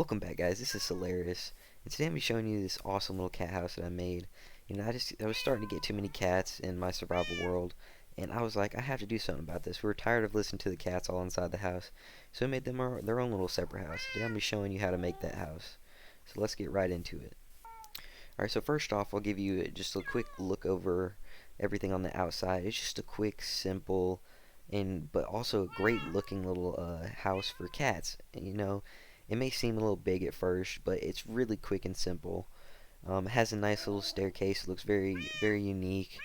Welcome back, guys. This is Solaris, and today I'm be showing you this awesome little cat house that I made. I was starting to get too many cats in my survival world, and I was like, I have to do something about this. We were tired of listening to the cats all inside the house, so I made them their own little separate house. Today I'm be showing you how to make that house. So let's get right into it. Alright, so first off, I'll give you just a quick look over everything on the outside. It's just a quick, simple, and but also a great looking little house for cats. It may seem a little big at first, but it's really quick and simple. It has a nice little staircase. It looks very unique,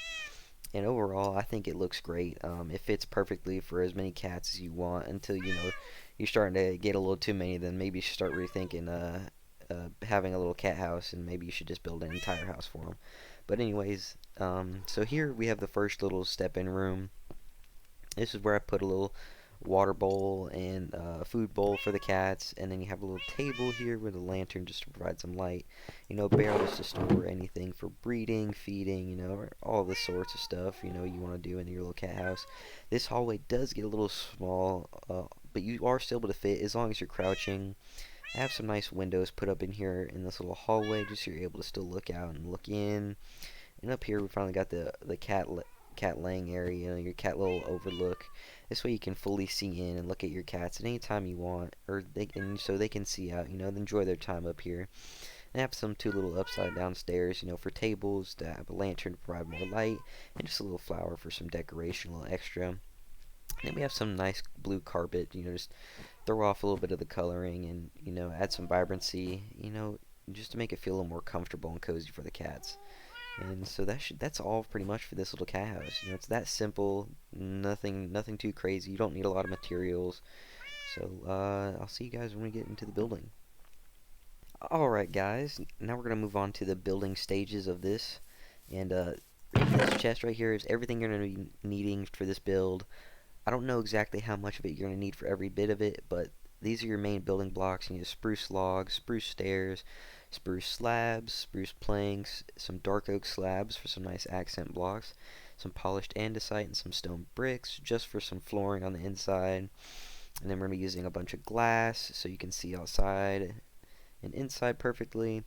and overall, I think it looks great. It fits perfectly for as many cats as you want until you're starting to get a little too many. Then maybe you should start rethinking having a little cat house, and maybe you should just build an entire house for them. But anyways, so here we have the first little step-in room. This is where I put a little water bowl and a food bowl for the cats, and then you have a little table here with a lantern just to provide some light. Barrels to store anything for breeding, feeding, or all the sorts of stuff you want to do in your little cat house. This hallway does get a little small, but you are still able to fit as long as you're crouching. I have some nice windows put up in here in this little hallway, just so you're able to still look out and look in. And up here we finally got the cat laying area, your cat little overlook. This way you can fully see in and look at your cats at any time you want, so they can see out, enjoy their time up here. And I have some two little upside down stairs, for tables, to have a lantern to provide more light, and just a little flower for some decoration, a little extra. And then we have some nice blue carpet, just throw off a little bit of the coloring and, add some vibrancy, just to make it feel a little more comfortable and cozy for the cats. And so that's all pretty much for this little cat house. It's that simple, nothing too crazy. You don't need a lot of materials. So I'll see you guys when we get into the building. Alright guys, now we're going to move on to the building stages of this. And this chest right here is everything you're going to be needing for this build. I don't know exactly how much of it you're going to need for every bit of it, but these are your main building blocks. You need spruce logs, spruce stairs, spruce slabs, spruce planks, some dark oak slabs for some nice accent blocks, some polished andesite, and some stone bricks just for some flooring on the inside. And then we're going to be using a bunch of glass so you can see outside and inside perfectly.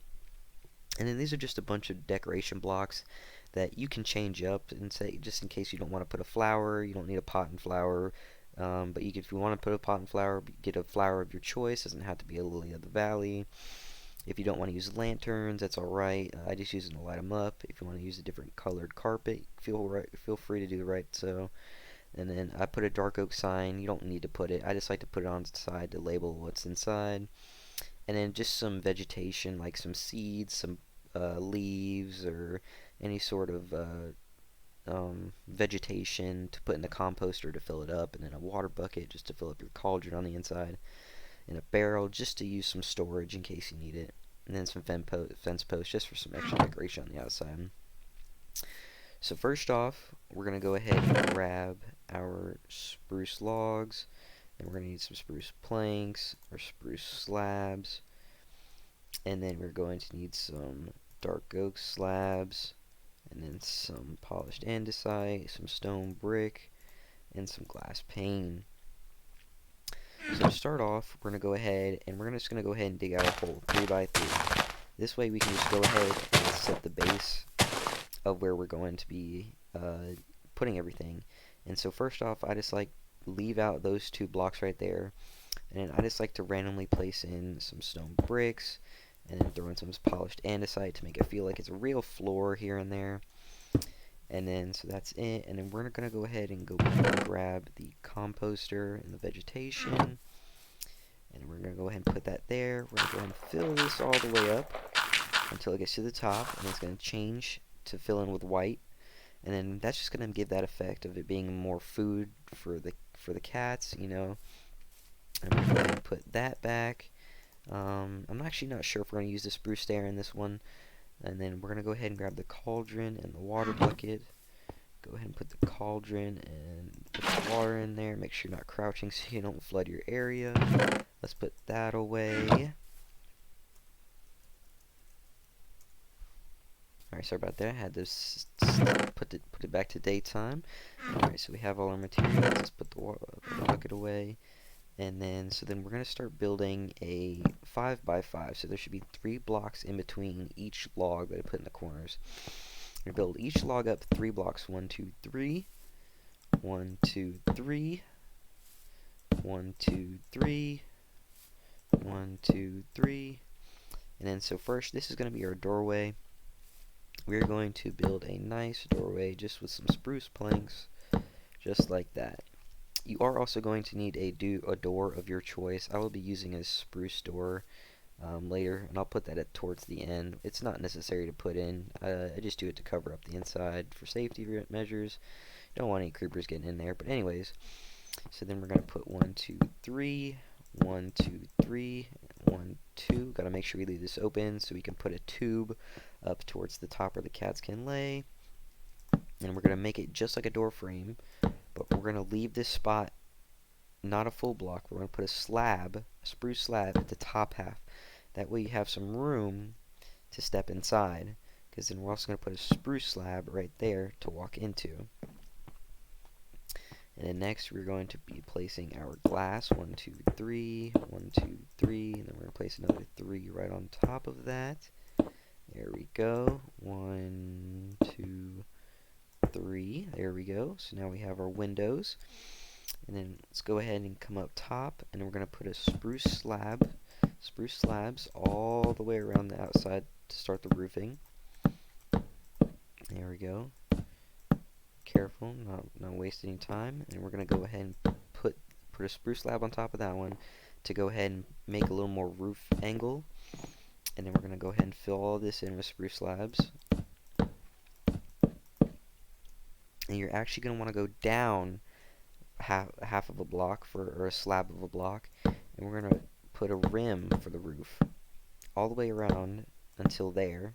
And then these are just a bunch of decoration blocks that you can change up and say, just in case you don't want to put a flower, you don't need a pot and flower. But if you want to put a pot and flower, get a flower of your choice. Doesn't have to be a lily of the valley. If you don't want to use lanterns, that's alright. I just use them to light them up. If you want to use a different colored carpet, feel free to do right so. And then I put a dark oak sign. You don't need to put it. I just like to put it on the side to label what's inside. And then just some vegetation, like some seeds, some leaves, or any sort of vegetation to put in the composter to fill it up, and then a water bucket just to fill up your cauldron on the inside, and a barrel just to use some storage in case you need it, and then some fence posts just for some extra decoration on the outside. So first off, we're going to go ahead and grab our spruce logs, and we're going to need some spruce planks or spruce slabs, and then we're going to need some dark oak slabs, and then some polished andesite, some stone brick, and some glass pane. So to start off, we're going to go ahead and we're just going to go ahead and dig out a hole 3x3. This way we can just go ahead and set the base of where we're going to be putting everything. And so first off, I just leave out those two blocks right there, and I just like to randomly place in some stone bricks, and then throw in some polished andesite to make it feel like it's a real floor here and there. And then, so that's it. And then we're going to go ahead and grab the composter and the vegetation. And we're going to go ahead and put that there. We're going to go ahead and fill this all the way up until it gets to the top. And it's going to change to fill in with white. And then that's just going to give that effect of it being more food for the cats, And we're going to put that back. I'm actually not sure if we're going to use the spruce stair in this one. And then we're going to go ahead and grab the cauldron and the water bucket. Go ahead and put the cauldron and put the water in there. Make sure you're not crouching so you don't flood your area. Let's put that away. Alright, sorry about that. I had to put it back to daytime. Alright, so we have all our materials. Let's put the bucket away. And then, so then we're going to start building a 5 by 5. So there should be 3 blocks in between each log that I put in the corners. I'm going to build each log up 3 blocks. 1, 2, 3. 1, 2, 3. 1, 2, 3. 1, 2, 3. And then, so first, this is going to be our doorway. We're going to build a nice doorway just with some spruce planks, just like that. You are also going to need a door of your choice. I will be using a spruce door later, and I'll put that towards the end. It's not necessary to put in. I just do it to cover up the inside for safety measures. Don't want any creepers getting in there. But anyways, so then we're going to put 1, 2, 3, 1, 2, 3, 1, 2. Got to make sure we leave this open so we can put a tube up towards the top where the cats can lay. And we're going to make it just like a door frame, but we're going to leave this spot not a full block. We're going to put a slab, a spruce slab, at the top half. That way you have some room to step inside, because then we're also going to put a spruce slab right there to walk into. And then next we're going to be placing our glass. 1, 2, 3, 1, 2, 3, and then we're going to place another 3 right on top of that. There we go. 1, 2, 3. There we go. So now we have our windows. And then let's go ahead and come up top, and we're going to put a spruce slabs all the way around the outside to start the roofing. There we go. Careful, not waste any time. And we're going to go ahead and put a spruce slab on top of that one to go ahead and make a little more roof angle. And then we're going to go ahead and fill all this in with spruce slabs. And you're actually going to want to go down half of a block or a slab of a block, and we're going to put a rim for the roof all the way around until there,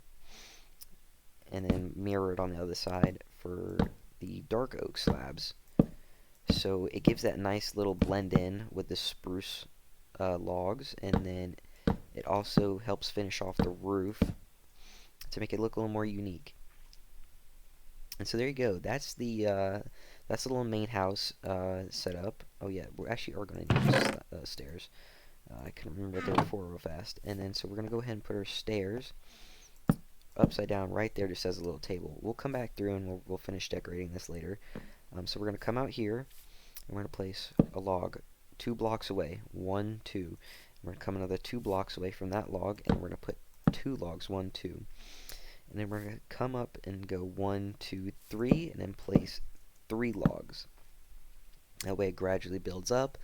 and then mirror it on the other side for the dark oak slabs. So it gives that nice little blend in with the spruce logs, and then it also helps finish off the roof to make it look a little more unique. And so there you go. That's the little main house setup. Oh yeah, we actually are going to need stairs. I couldn't remember what they were for real fast. And then so we're going to go ahead and put our stairs upside down right there, just as a little table. We'll come back through and we'll finish decorating this later. So we're going to come out here, and we're going to place a log 2 blocks away. 1, 2. We're going to come another 2 blocks away from that log, and we're going to put 2 logs. 1, 2. And then we're going to come up and go 1, 2, 3, and then place 3 logs. That way it gradually builds up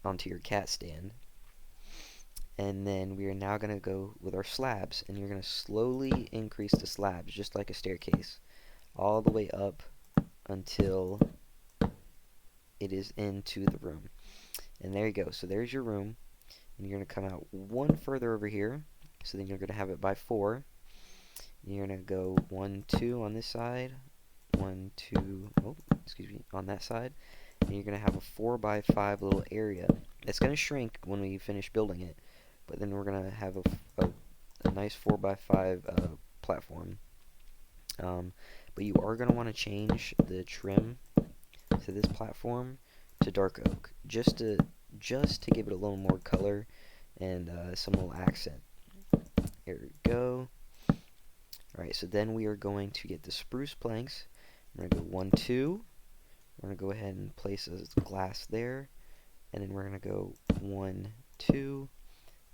onto your cat stand. And then we are now going to go with our slabs, and you're going to slowly increase the slabs, just like a staircase, all the way up until it is into the room. And there you go. So there's your room, and you're going to come out 1 further over here, so then you're going to have it by 4. You're going to go 1, 2 on this side, 1, 2, on that side, and you're going to have a 4 by 5 little area. It's going to shrink when we finish building it, but then we're going to have a nice 4 by 5 platform. But you are going to want to change the trim to this platform to dark oak, just to give it a little more color and some little accent. Here we go. Alright, so then we are going to get the spruce planks. We're going to go 1, 2. We're going to go ahead and place a glass there. And then we're going to go 1, 2.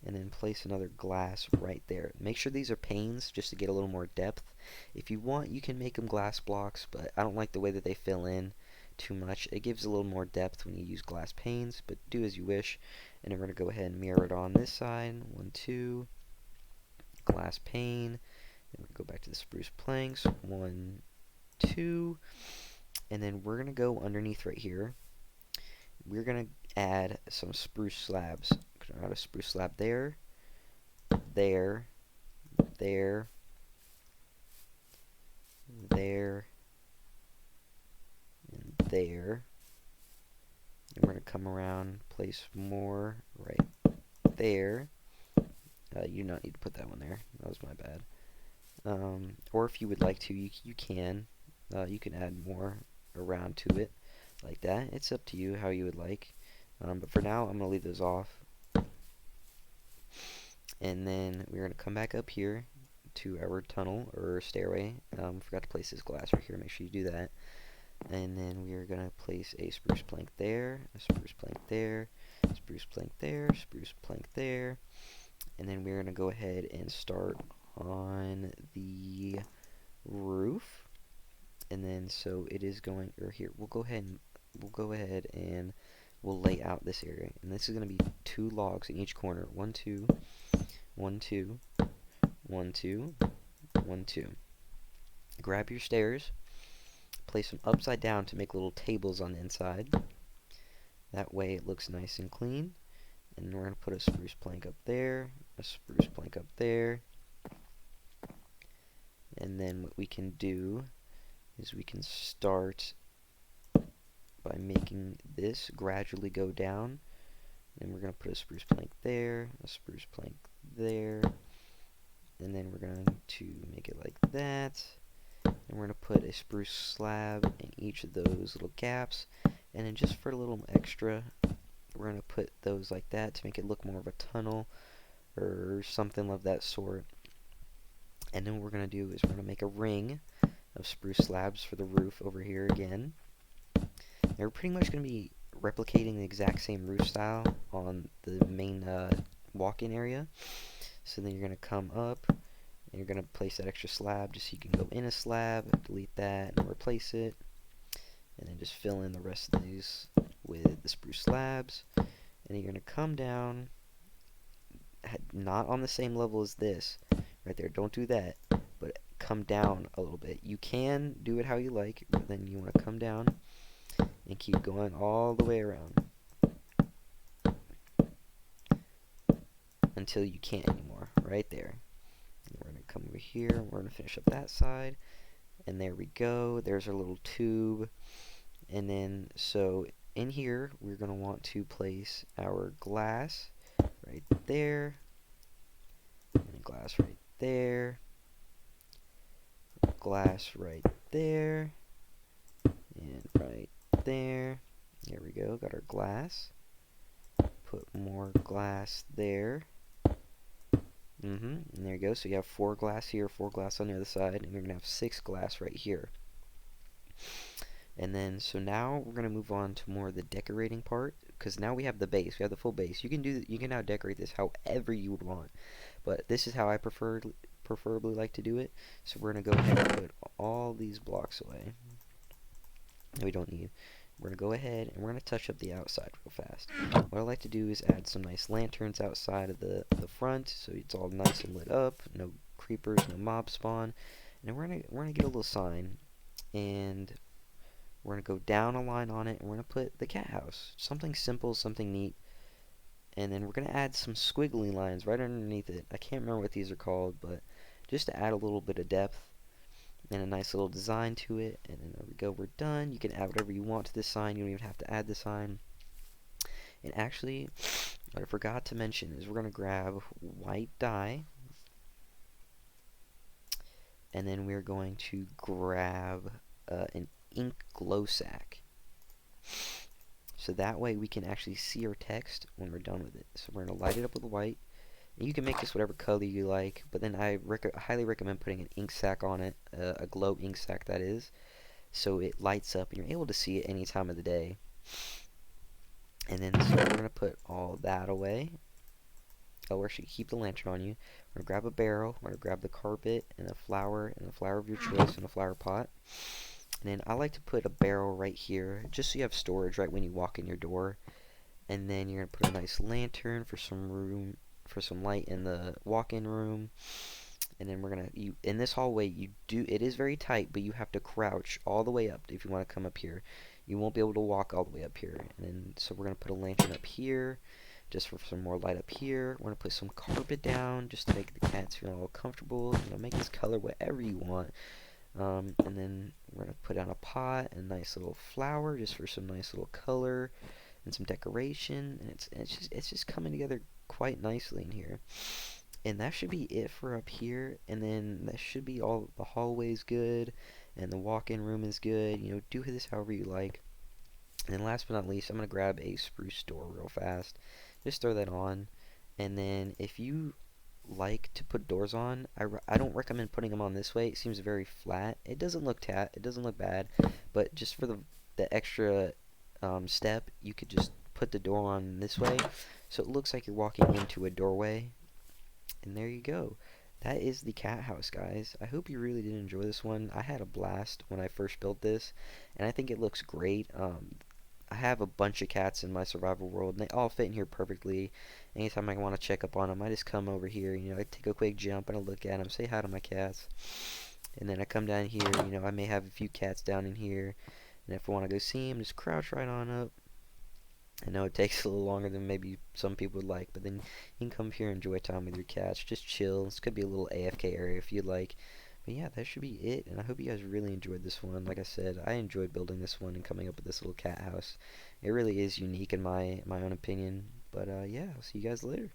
And then place another glass right there. Make sure these are panes just to get a little more depth. If you want, you can make them glass blocks, but I don't like the way that they fill in too much. It gives a little more depth when you use glass panes, but do as you wish. And then we're going to go ahead and mirror it on this side. 1, 2. Glass pane. Then we're going to go back to the spruce planks. 1, 2. And then we're going to go underneath right here. We're going to add some spruce slabs. Going to add a spruce slab there, there, there, there, and there. And we're going to come around, place more right there. You do not need to put that one there. That was my bad. Or if you would like to, you can. You can add more around to it like that. It's up to you how you would like. But for now, I'm going to leave those off. And then we're going to come back up here to our tunnel or stairway. Forgot to place this glass right here. Make sure you do that. And then we are going to place a spruce plank there, a spruce plank there, spruce plank there, spruce plank there. And then we're going to go ahead and start on the roof. And then so it is going, or here, we'll go ahead and we'll lay out this area. And this is going to be 2 logs in each corner. 1, 2, 1, 2, 1, 2, 1, 2. Grab your stairs, place them upside down to make little tables on the inside. That way it looks nice and clean. And we're going to put a spruce plank up there, a spruce plank up there. And then what we can do is we can start by making this gradually go down. And we're going to put a spruce plank there, a spruce plank there. And then we're going to make it like that. And we're going to put a spruce slab in each of those little gaps. And then just for a little extra, we're going to put those like that to make it look more of a tunnel or something of that sort. And then what we're going to do is we're going to make a ring of spruce slabs for the roof over here again. They're pretty much going to be replicating the exact same roof style on the main walk-in area. So then you're going to come up and you're going to place that extra slab just so you can go in a slab, delete that, and replace it. And then just fill in the rest of these with the spruce slabs. And then you're going to come down, not on the same level as this, right there, don't do that, but come down a little bit. You can do it how you like, but then you want to come down and keep going all the way around until you can't anymore, right there. And we're going to come over here, we're going to finish up that side, and there we go, there's our little tube. And then, so in here, we're going to want to place our glass right there, and glass right there, glass right there, and right there. There we go, got our glass. Put more glass there. And there you go, so you have 4 glass here, 4 glass on the other side, and we're going to have 6 glass right here. And then, so now we're going to move on to more of the decorating part, because now we have the base, we have the full base. You can now decorate this however you would want, but this is how I preferably like to do it. So we're going to go ahead and put all these blocks away that we don't need. We're going to go ahead and we're going to touch up the outside real fast. What I like to do is add some nice lanterns outside of the front, so it's all nice and lit up, no creepers, no mob spawn. And then we're gonna get a little sign, and we're going to go down a line on it, and we're going to put the cat house. Something simple, something neat. And then we're going to add some squiggly lines right underneath it. I can't remember what these are called, but just to add a little bit of depth and a nice little design to it. And then there we go, we're done. You can add whatever you want to this sign. You don't even have to add the sign. And actually, what I forgot to mention is we're going to grab white dye. And then we're going to grab an ink glow sack, so that way we can actually see our text when we're done with it. So we're going to light it up with white, and you can make this whatever color you like, but then I highly recommend putting an ink sac on it, a glow ink sac that is, so it lights up and you're able to see it any time of the day. And then so we're going to put all that away. Oh, actually keep the lantern on you. We're going to grab a barrel, we're going to grab the carpet and a flower of your choice in a flower pot. And then I like to put a barrel right here, just so you have storage right when you walk in your door. And then you're going to put a nice lantern for some room, for some light in the walk-in room. And then we're going to, in this hallway, it is very tight, but you have to crouch all the way up if you want to come up here. You won't be able to walk all the way up here. And then, so we're going to put a lantern up here, just for some more light up here. We're going to put some carpet down, just to make the cats feel all comfortable. You know, make this color whatever you want. And then we're going to put down a pot and a nice little flower just for some nice little color and some decoration. And it's just coming together quite nicely in here. And that should be it for up here. And then that should be all. The hallway's good and the walk-in room is good. You know, do this however you like. And then last but not least, I'm going to grab a spruce door real fast. Just throw that on. And then if you like to put doors on, I don't recommend putting them on this way. It seems very flat. It doesn't look it doesn't look bad, but just for the extra step, you could just put the door on this way, so it looks like you're walking into a doorway. And there you go. That is the cat house, guys. I hope you really did enjoy this one. I had a blast when I first built this, and I think it looks great. I have a bunch of cats in my survival world, and they all fit in here perfectly. Anytime I want to check up on them, I just come over here. I take a quick jump and I look at them, say hi to my cats, and then I come down here. I may have a few cats down in here, and if I want to go see them, just crouch right on up. I know it takes a little longer than maybe some people would like, but then you can come here and enjoy time with your cats. Just chill. This could be a little AFK area if you'd like. But yeah, that should be it, and I hope you guys really enjoyed this one. Like I said, I enjoyed building this one and coming up with this little cat house. It really is unique in my own opinion. But yeah, I'll see you guys later.